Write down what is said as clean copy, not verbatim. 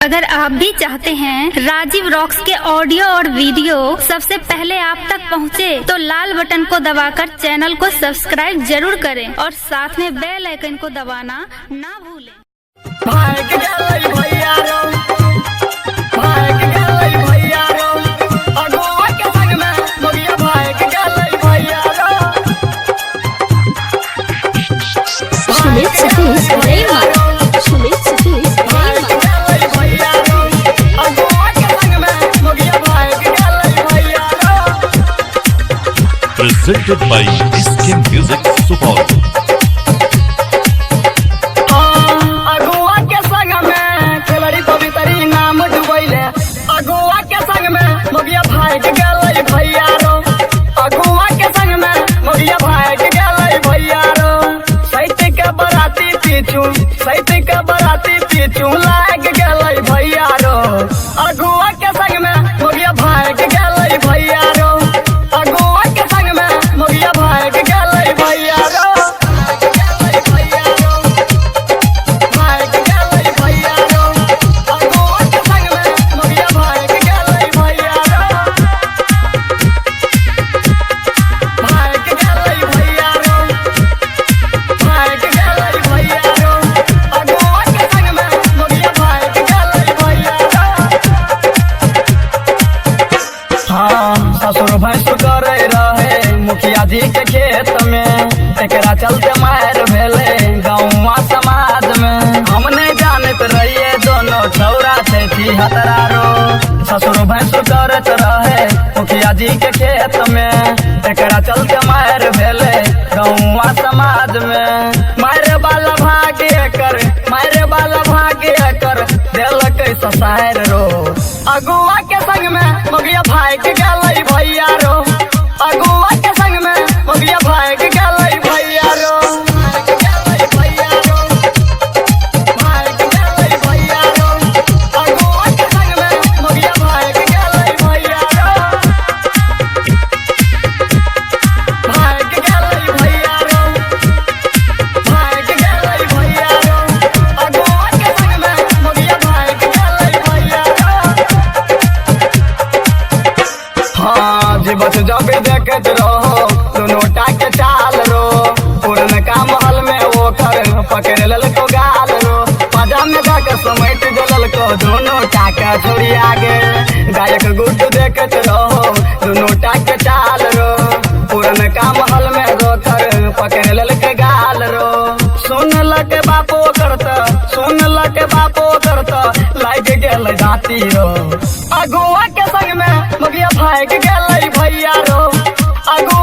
अगर आप भी चाहते हैं राजीव रॉक्स के ऑडियो और वीडियो सबसे पहले आप तक पहुंचे, तो लाल बटन को दबाकर चैनल को सब्सक्राइब जरूर करें और साथ में बेल आइकन को दबाना ना भूलें। Presented by SK Music Support। अगुआ के संग में खिलाड़ी पवित्री नाम डुबैले, अगुआ के संग में मोगिया भाग गेलै भैया रो, अगुआ के संग में मोगिया भाग गेलै भैया रो। सैत के बराती पीछू लाग गेलै भैया रो, अगुआ के संग में मोगिया भाग गेलै भैया रो, अगुआ के संग में मोगिया भाग गेलै भैया रो। ससुर भैंस करे रहे मुखिया जी के खेत में, एकरा चलते मार भेले गाँव समाज में। हम नहीं जानत रहिए दोनों छौरा थे हतरारो, ससुर भैंस करत रहे मुखिया जी के खेत में, एकरा चलते मार भेले गाँव समाज में। मारे वाला भाग्य कर दिल कैसा शायर रो, अगुआ के संग में मोगिया भाग गेलै भैया रो, अगुआ के संग में मोगिया भाग गेलै भैया रो। अगुआ के संग में मोगिया भाग गेलै भैया रो, भाग गेलै भैया रो, भाग गेलै भैया रो। अगुआ के संग में मोगिया भाग गेलै भैया रो। हाँ जीवत जब देखत रहो दोनों टाके चाल रो, पुरन का महल में वो कर पकड़ ललको गाल रो, मजा में जाकर समेट जलको दोनों टाका छोड़ी आगे। गायक गुड्डू देखत रहो दोनों टाके चाल रो, पुरन का महल में वो कर पकड़ ललके गाल रो। सुन लके बापो करता लाग गेल दाती रो, अगुआ के संग में मोगिया भाग गेलै भैया रो, अगुआ